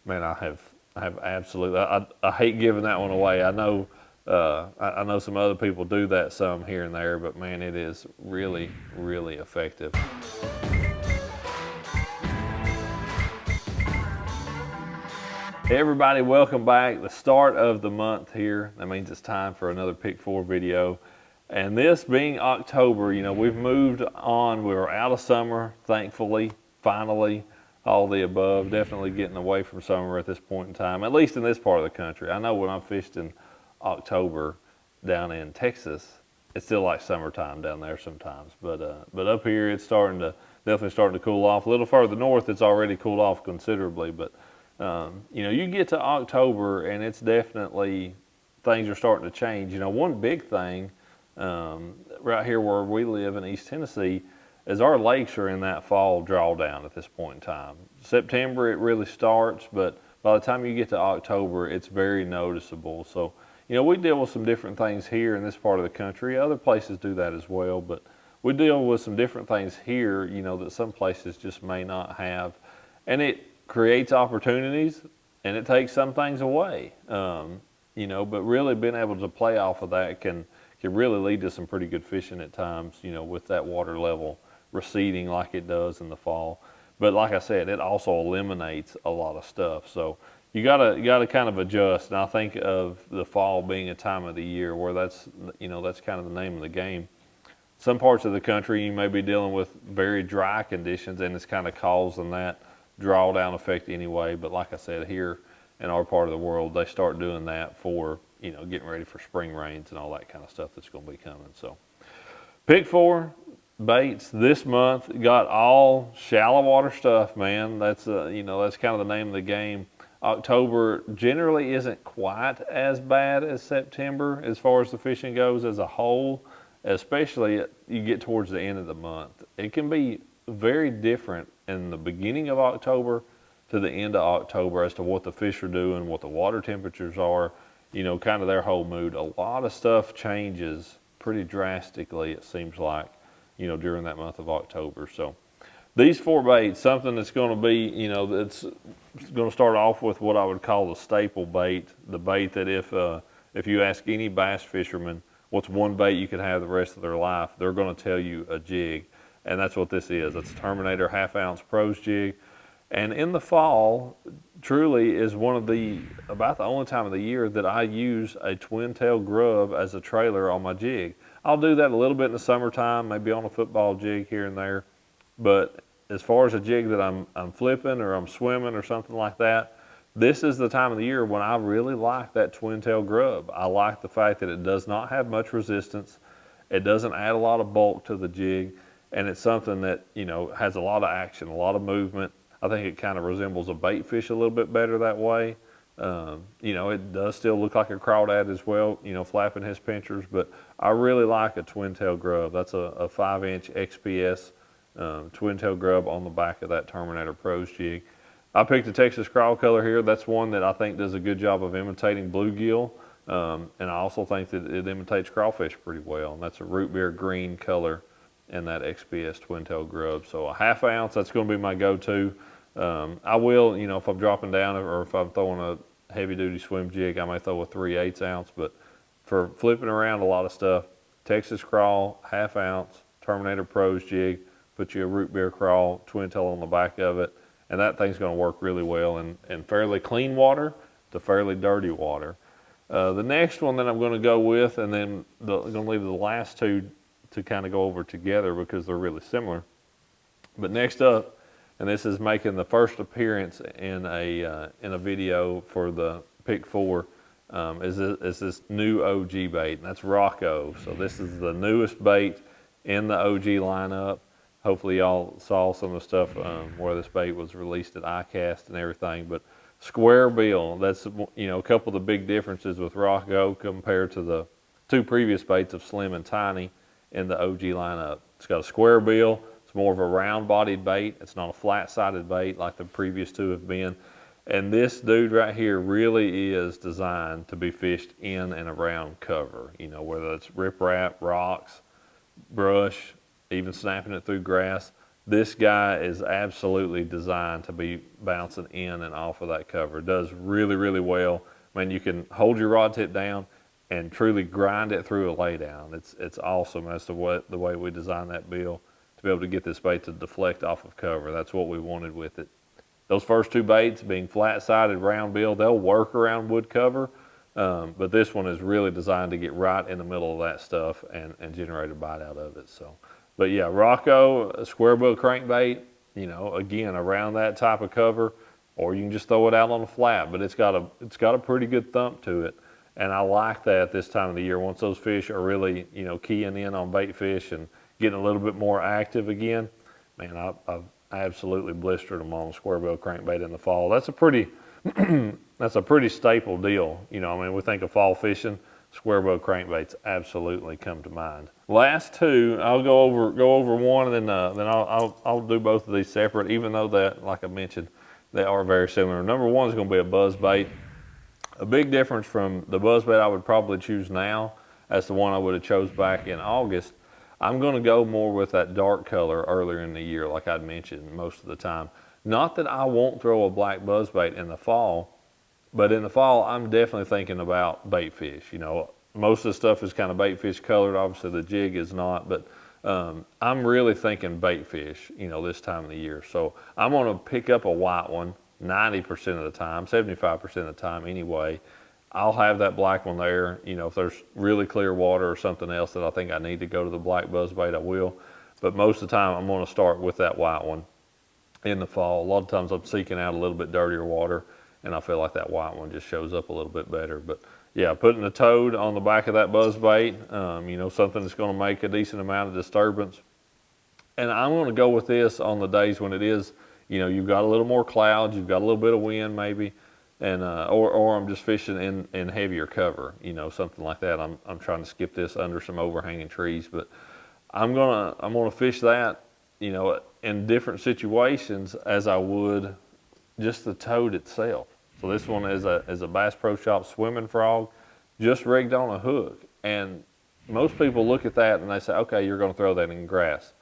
Man, I have absolutely. I hate giving that one away. I know. I know some other people do that some here and there, but man, it is really, really effective. Hey everybody, welcome back. The start of the month here. That means it's time for another Pick 4 video. And this being October, you know, we've moved on. We were out of summer, thankfully, finally, all the above. Definitely getting away from summer at this point in time, at least in this part of the country. I know when I fished in October down in Texas, it's still like summertime down there sometimes. But up here, it's definitely starting to cool off. A little further north, it's already cooled off considerably. But you know, you get to October and it's definitely, things are starting to change. You know, one big thing right here where we live in East Tennessee is our lakes are in that fall drawdown at this point in time. September, it really starts, but by the time you get to October, it's very noticeable. So, you know, we deal with some different things here in this part of the country. Other places do that as well, but we deal with some different things here, you know, that some places just may not have. And it creates opportunities and it takes some things away, you know, but really being able to play off of that can really lead to some pretty good fishing at times, you know, with that water level receding like it does in the fall. But like I said, it also eliminates a lot of stuff. So you gotta kind of adjust. And I think of the fall being a time of the year where that's kind of the name of the game. Some parts of the country you may be dealing with very dry conditions and it's kind of causing that drawdown effect anyway. But like I said, here in our part of the world, they start doing that for, you know, getting ready for spring rains and all that kind of stuff that's going to be coming. So Pick 4 baits this month, got all shallow water stuff, man. That's you know, that's kind of the name of the game. October generally isn't quite as bad as September as far as the fishing goes as a whole, especially you get towards the end of the month. It can be very different in the beginning of October to the end of October as to what the fish are doing, what the water temperatures are, you know, kind of their whole mood. A lot of stuff changes pretty drastically, it seems like, you know, during that month of October. So these 4 baits, something that's going to be, you know, that's going to start off with what I would call the staple bait, the bait that if you ask any bass fisherman what's one bait you could have the rest of their life, they're going to tell you a jig. And that's what this is. It's a Terminator 1/2 ounce pros jig. And in the fall, truly is about the only time of the year that I use a twin tail grub as a trailer on my jig. I'll do that a little bit in the summertime, maybe on a football jig here and there. But as far as a jig that I'm flipping or I'm swimming or something like that, this is the time of the year when I really like that twin tail grub. I like the fact that it does not have much resistance. It doesn't add a lot of bulk to the jig. And it's something that, you know, has a lot of action, a lot of movement. I think it kind of resembles a bait fish a little bit better that way. You know, it does still look like a crawdad as well, you know, flapping his pinchers, but I really like a twin tail grub. That's a 5-inch XPS twin tail grub on the back of that Terminator Pros jig. I picked the Texas crawl color here. That's one that I think does a good job of imitating bluegill. And I also think that it imitates crawfish pretty well. And that's a root beer green color in that XPS twin tail grub. So a 1/2 ounce, that's going to be my go-to. I will, you know, if I'm dropping down or if I'm throwing a heavy duty swim jig, I may throw a 3/8 ounce, but for flipping around a lot of stuff, Texas crawl, 1/2 ounce, Terminator Pros jig, put you a root beer crawl, twin tail on the back of it, and that thing's going to work really well in fairly clean water to fairly dirty water. The next one that I'm going to go with, and then I'm going to leave the last two to kind of go over together because they're really similar. But next up, and this is making the first appearance in a video for the Pick 4, is this new OG bait, and that's Rocco. So this is the newest bait in the OG lineup. Hopefully y'all saw some of the stuff where this bait was released at ICAST and everything. But square bill, that's, you know, a couple of the big differences with Rocco compared to the 2 previous baits of Slim and Tiny in the OG lineup. It's got a square bill. It's more of a round-bodied bait. It's not a flat-sided bait like the previous 2 have been. And this dude right here really is designed to be fished in and around cover. You know, whether it's riprap, rocks, brush, even snapping it through grass. this guy is absolutely designed to be bouncing in and off of that cover. It does really, really well. I mean, you can hold your rod tip down and truly grind it through a laydown. It's awesome. That's the way we designed that bill, to be able to get this bait to deflect off of cover. That's what we wanted with it. Those first two baits, being flat-sided round bill, they'll work around wood cover, but this one is really designed to get right in the middle of that stuff and generate a bite out of it. So, but yeah, Rocco, a square bill crankbait, you know, again, around that type of cover, or you can just throw it out on a flat, but it's got a pretty good thump to it. And I like that this time of the year, once those fish are really, you know, keying in on bait fish and getting a little bit more active again. Man, I've absolutely blistered them on square bill crankbait in the fall. That's a pretty that's a pretty staple deal. You know, I mean, we think of fall fishing, square bill crankbaits absolutely come to mind. Last two, I'll go over one, and then I'll do both of these separate, even though that, like I mentioned, they are very similar. Number one is going to be a buzzbait. A big difference from the buzzbait I would probably choose now as the one I would have chose back in August. I'm going to go more with that dark color earlier in the year, like I'd mentioned most of the time. Not that I won't throw a black buzzbait in the fall, but in the fall, I'm definitely thinking about bait fish. You know, most of the stuff is kind of bait fish colored. Obviously, the jig is not, but I'm really thinking bait fish, you know, this time of the year. So I'm going to pick up a white one 90% of the time, 75% of the time anyway. I'll have that black one there. You know, if there's really clear water or something else that I think I need to go to the black buzzbait, I will. But most of the time, I'm going to start with that white one in the fall. A lot of times I'm seeking out a little bit dirtier water, and I feel like that white one just shows up a little bit better. But yeah, putting the toad on the back of that buzzbait, you know, something that's going to make a decent amount of disturbance. And I'm going to go with this on the days when it is, you know, you've got a little more clouds, you've got a little bit of wind maybe, and or I'm just fishing in heavier cover, you know, something like that. I'm trying to skip this under some overhanging trees, but I'm gonna fish that, you know, in different situations as I would just the toad itself. So this one is a Bass Pro Shop swimming frog, just rigged on a hook. And most people look at that and they say, okay, you're going to throw that in grass.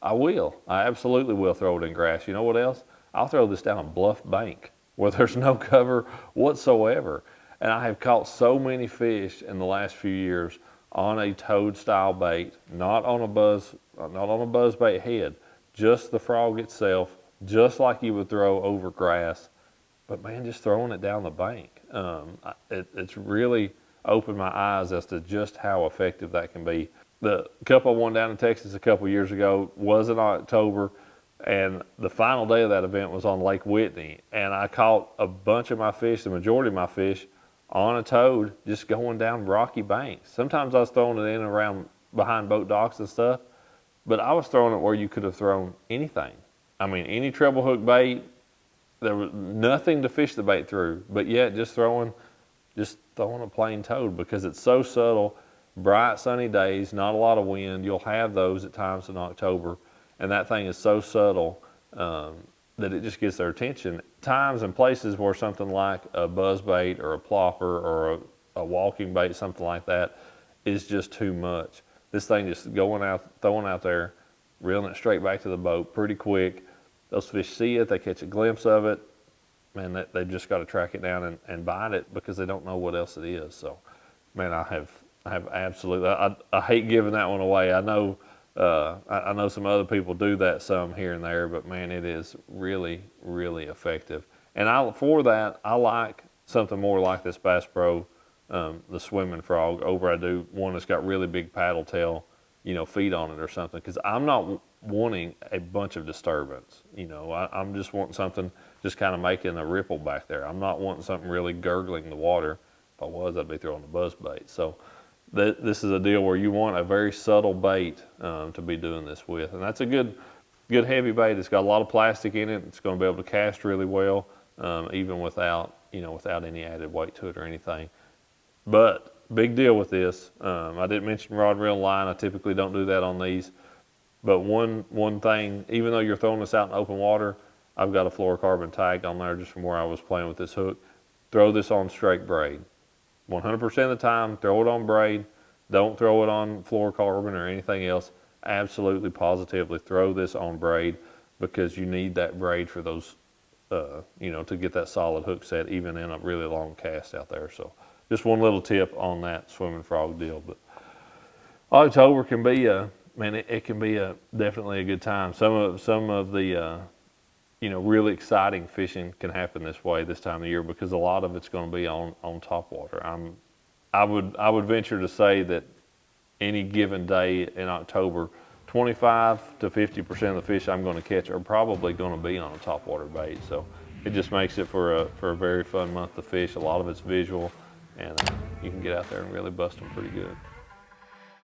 I will. I absolutely will throw it in grass. You know what else? I'll throw this down a bluff bank where there's no cover whatsoever. And I have caught so many fish in the last few years on a toad style bait, not on a buzzbait head, just the frog itself, just like you would throw over grass. But man, just throwing it down the bank, it's really opened my eyes as to just how effective that can be. The cup I won down in Texas a couple years ago was in October, and the final day of that event was on Lake Whitney, and I caught a bunch of my fish, the majority of my fish, on a toad just going down rocky banks. Sometimes I was throwing it in around behind boat docks and stuff, but I was throwing it where you could have thrown anything. I mean, any treble hook bait. There was nothing to fish the bait through, but yet just throwing a plain toad, because it's so subtle. Bright sunny days, not a lot of wind. You'll have those at times in October, and that thing is so subtle that it just gets their attention. Times and places where something like a buzzbait or a plopper or a walking bait, something like that, is just too much. This thing just throwing out there, reeling it straight back to the boat pretty quick. Those fish see it, they catch a glimpse of it, man, they've just got to track it down and bite it because they don't know what else it is. So, man, I have absolutely, I hate giving that one away. I know some other people do that some here and there, but man, it is really, really effective. And for that, I like something more like this Bass Pro, the swimming frog, over I do one that's got really big paddle tail, you know, feet on it or something, because I'm not wanting a bunch of disturbance. You know, I'm just wanting something just kind of making a ripple back there. I'm not wanting something really gurgling the water. If I was, I'd be throwing a buzzbait. So this is a deal where you want a very subtle bait to be doing this with, and that's a good heavy bait. It's got a lot of plastic in it. It's going to be able to cast really well, even without any added weight to it or anything. But big deal with this. I didn't mention rod, reel, and line. I typically don't do that on these. But one thing, even though you're throwing this out in open water, I've got a fluorocarbon tag on there just from where I was playing with this hook. Throw this on straight braid. 100% of the time, throw it on braid. Don't throw it on fluorocarbon or anything else. Absolutely, positively throw this on braid. because you need that braid for those, you know, to get that solid hook set even in a really long cast out there. So just one little tip on that swimming frog deal. But October can be it can be definitely a good time. Some of the you know, really exciting fishing can happen this way this time of year because a lot of it's going to be on top water. I would venture to say that any given day in October, 25 to 50% of the fish I'm going to catch are probably going to be on a topwater bait. So it just makes it for a very fun month to fish. A lot of it's visual, and you can get out there and really bust them pretty good.